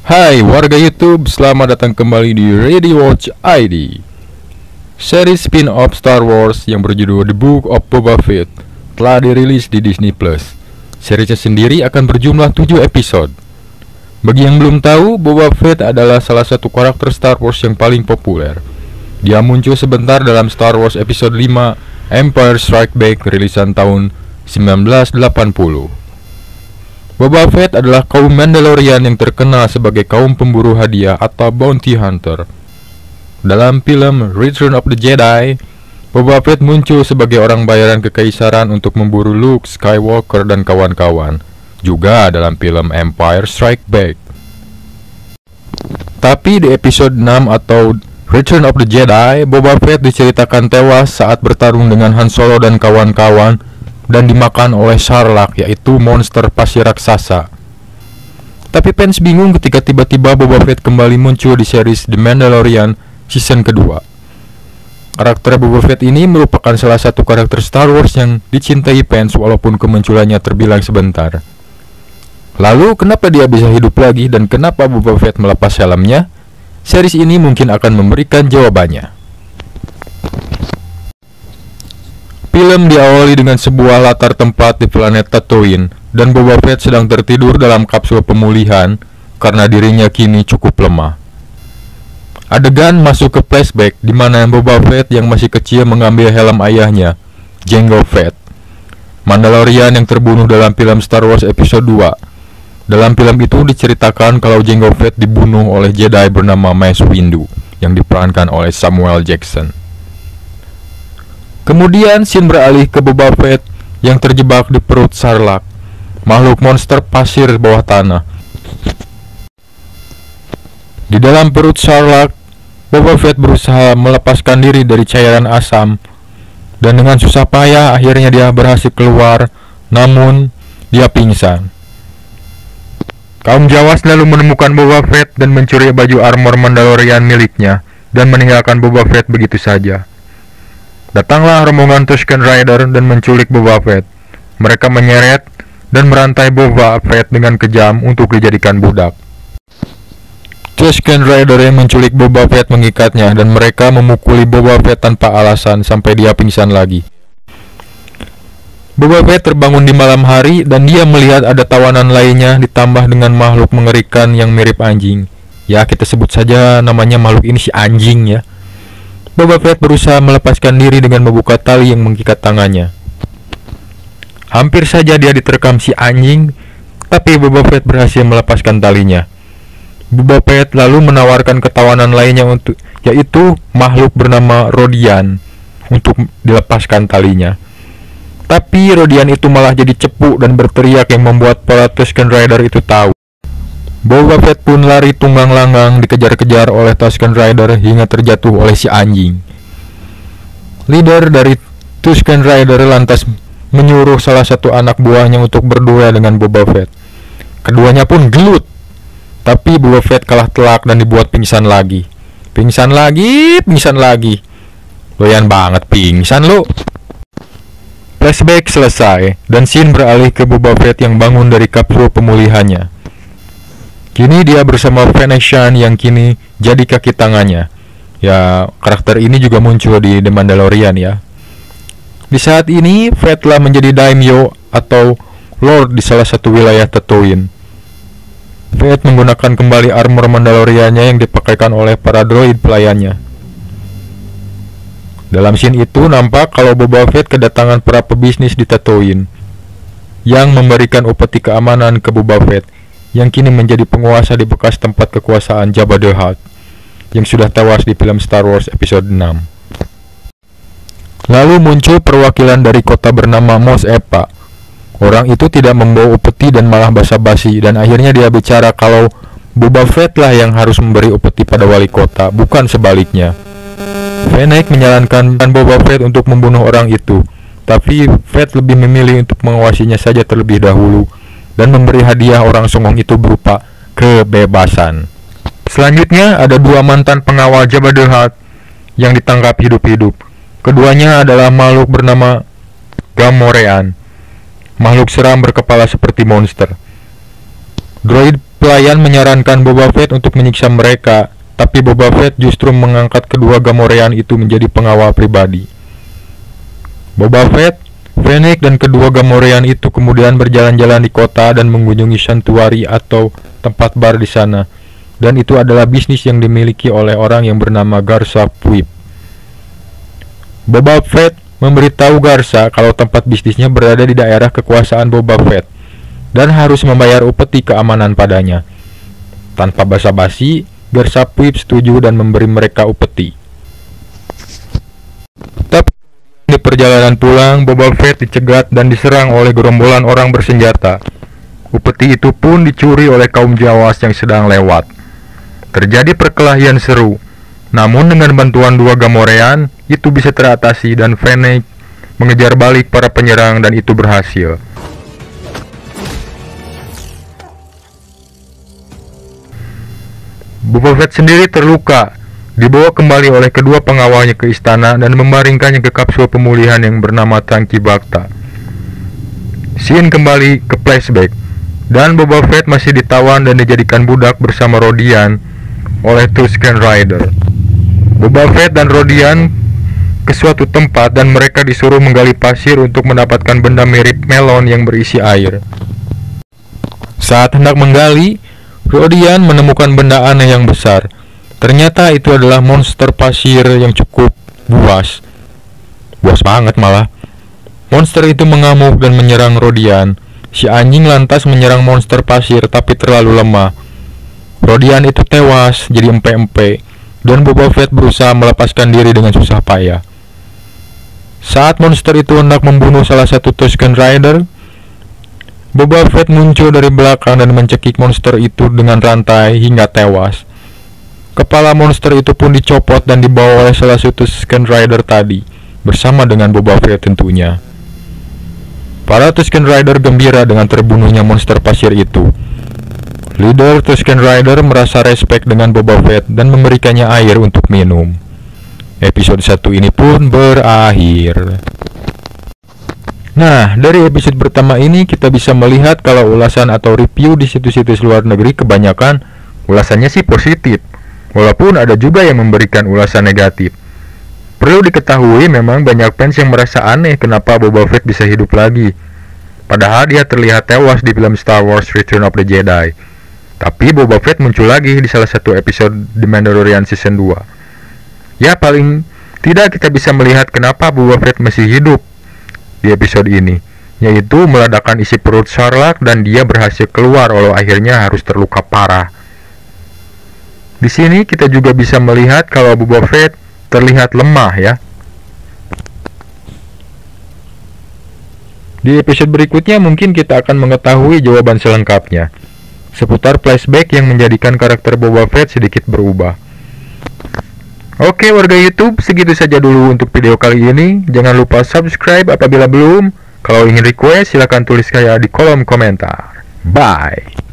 Hai warga YouTube, selamat datang kembali di Ready Watch ID. Seri spin-off Star Wars yang berjudul The Book of Boba Fett telah dirilis di Disney+. Serinya sendiri akan berjumlah 7 episode. Bagi yang belum tahu, Boba Fett adalah salah satu karakter Star Wars yang paling populer. Dia muncul sebentar dalam Star Wars Episode 5 Empire Strikes Back rilisan tahun 1980. Boba Fett adalah kaum Mandalorian yang terkenal sebagai kaum pemburu hadiah atau bounty hunter. Dalam film Return of the Jedi, Boba Fett muncul sebagai orang bayaran kekaisaran untuk memburu Luke Skywalker dan kawan-kawan, juga dalam film Empire Strikes Back. Tapi di episode 6 atau Return of the Jedi, Boba Fett diceritakan tewas saat bertarung dengan Han Solo dan kawan-kawan dan dimakan oleh Sarlacc, yaitu monster pasir raksasa. Tapi fans bingung ketika tiba-tiba Boba Fett kembali muncul di series The Mandalorian season kedua. Karakter Boba Fett ini merupakan salah satu karakter Star Wars yang dicintai fans walaupun kemunculannya terbilang sebentar. Lalu kenapa dia bisa hidup lagi dan kenapa Boba Fett melepas helmnya? Series ini mungkin akan memberikan jawabannya. Film diawali dengan sebuah latar tempat di planet Tatooine, dan Boba Fett sedang tertidur dalam kapsul pemulihan karena dirinya kini cukup lemah. Adegan masuk ke flashback di mana Boba Fett yang masih kecil mengambil helm ayahnya, Jango Fett, Mandalorian yang terbunuh dalam film Star Wars Episode 2. Dalam film itu diceritakan kalau Jango Fett dibunuh oleh Jedi bernama Mace Windu yang diperankan oleh Samuel Jackson. Kemudian scene beralih ke Boba Fett yang terjebak di perut Sarlacc, makhluk monster pasir bawah tanah. Di dalam perut Sarlacc, Boba Fett berusaha melepaskan diri dari cairan asam, dan dengan susah payah akhirnya dia berhasil keluar, namun dia pingsan. Kaum Jawas lalu menemukan Boba Fett dan mencuri baju armor Mandalorian miliknya, dan meninggalkan Boba Fett begitu saja. Datanglah rombongan Tusken Raider dan menculik Boba Fett. Mereka menyeret dan merantai Boba Fett dengan kejam untuk dijadikan budak. Tusken Raider yang menculik Boba Fett mengikatnya dan mereka memukuli Boba Fett tanpa alasan sampai dia pingsan lagi. Boba Fett terbangun di malam hari dan dia melihat ada tawanan lainnya ditambah dengan makhluk mengerikan yang mirip anjing. Ya, kita sebut saja namanya makhluk ini si anjing ya. Boba Fett berusaha melepaskan diri dengan membuka tali yang mengikat tangannya. Hampir saja dia diterkam si anjing, tapi Boba Fett berhasil melepaskan talinya. Boba Fett lalu menawarkan ketawanan lainnya yaitu makhluk bernama Rodian untuk dilepaskan talinya. Tapi Rodian itu malah jadi cepu dan berteriak yang membuat para Tusken Raider itu tahu. Boba Fett pun lari tunggang langgang dikejar-kejar oleh Tusken Raider hingga terjatuh oleh si anjing. Leader dari Tusken Raider lantas menyuruh salah satu anak buahnya untuk berduel dengan Boba Fett. Keduanya pun gelut, tapi Boba Fett kalah telak dan dibuat pingsan lagi. Pingsan lagi. Doyan banget pingsan lo. Flashback selesai dan scene beralih ke Boba Fett yang bangun dari kapsul pemulihannya. Kini dia bersama Fennec Shand yang kini jadi kaki tangannya. Ya, karakter ini juga muncul di The Mandalorian ya. Di saat ini, Fett telah menjadi daimyo atau lord di salah satu wilayah Tatooine. Fett menggunakan kembali armor Mandaloriannya yang dipakaikan oleh para droid pelayannya. Dalam scene itu nampak kalau Boba Fett kedatangan para pebisnis di Tatooine yang memberikan upeti keamanan ke Boba Fett yang kini menjadi penguasa di bekas tempat kekuasaan Jabba the Hutt yang sudah tewas di film Star Wars Episode 6. Lalu muncul perwakilan dari kota bernama Mos Espa. Orang itu tidak membawa upeti dan malah basa-basi, dan akhirnya dia bicara kalau Boba Fett lah yang harus memberi upeti pada wali kota, bukan sebaliknya. Fennec menyarankan Boba Fett untuk membunuh orang itu, tapi Fett lebih memilih untuk mengawasinya saja terlebih dahulu dan memberi hadiah orang songong itu berupa kebebasan. Selanjutnya ada dua mantan pengawal Jabba the Hutt yang ditangkap hidup-hidup. Keduanya adalah makhluk bernama Gamorrean, makhluk seram berkepala seperti monster. Droid Pelayan menyarankan Boba Fett untuk menyiksa mereka, tapi Boba Fett justru mengangkat kedua Gamorrean itu menjadi pengawal pribadi. Boba Fett, Fennec dan kedua Gamorrean itu kemudian berjalan-jalan di kota dan mengunjungi santuari atau tempat bar di sana, dan itu adalah bisnis yang dimiliki oleh orang yang bernama Garsa Fwip. Boba Fett memberitahu Garsa kalau tempat bisnisnya berada di daerah kekuasaan Boba Fett dan harus membayar upeti keamanan padanya. Tanpa basa-basi, Garsa Fwip setuju dan memberi mereka upeti. Tapi di perjalanan pulang, Boba Fett dicegat dan diserang oleh gerombolan orang bersenjata. Upeti itu pun dicuri oleh kaum Jawas yang sedang lewat. Terjadi perkelahian seru. Namun dengan bantuan dua Gamorrean, itu bisa teratasi dan Fennec mengejar balik para penyerang dan itu berhasil. Boba Fett sendiri terluka, dibawa kembali oleh kedua pengawalnya ke istana dan membaringkannya ke kapsul pemulihan yang bernama Tangki Bacta. Scene kembali ke flashback, dan Boba Fett masih ditawan dan dijadikan budak bersama Rodian oleh Tusken Rider. Boba Fett dan Rodian ke suatu tempat dan mereka disuruh menggali pasir untuk mendapatkan benda mirip melon yang berisi air. Saat hendak menggali, Rodian menemukan benda aneh yang besar. Ternyata itu adalah monster pasir yang cukup buas. Buas banget malah. Monster itu mengamuk dan menyerang Rodian. Si anjing lantas menyerang monster pasir tapi terlalu lemah. Rodian itu tewas jadi empe-empe, dan Boba Fett berusaha melepaskan diri dengan susah payah. Saat monster itu hendak membunuh salah satu Tusken Rider, Boba Fett muncul dari belakang dan mencekik monster itu dengan rantai hingga tewas. Kepala monster itu pun dicopot dan dibawa oleh salah satu Tusken Rider tadi, bersama dengan Boba Fett tentunya. Para Tusken Rider gembira dengan terbunuhnya monster pasir itu. Leader Tusken Rider merasa respek dengan Boba Fett dan memberikannya air untuk minum. Episode 1 ini pun berakhir. Nah, dari episode pertama ini kita bisa melihat kalau ulasan atau review di situs-situs luar negeri kebanyakan ulasannya sih positif, walaupun ada juga yang memberikan ulasan negatif. Perlu diketahui memang banyak fans yang merasa aneh kenapa Boba Fett bisa hidup lagi, padahal dia terlihat tewas di film Star Wars Return of the Jedi. Tapi Boba Fett muncul lagi di salah satu episode The Mandalorian Season 2. Ya, paling tidak kita bisa melihat kenapa Boba Fett masih hidup di episode ini, yaitu meledakan isi perut Sarlacc dan dia berhasil keluar walau akhirnya harus terluka parah. Di sini kita juga bisa melihat kalau Boba Fett terlihat lemah ya. Di episode berikutnya mungkin kita akan mengetahui jawaban selengkapnya seputar flashback yang menjadikan karakter Boba Fett sedikit berubah. Oke warga YouTube, segitu saja dulu untuk video kali ini. Jangan lupa subscribe apabila belum. Kalau ingin request silahkan tulis saya di kolom komentar. Bye.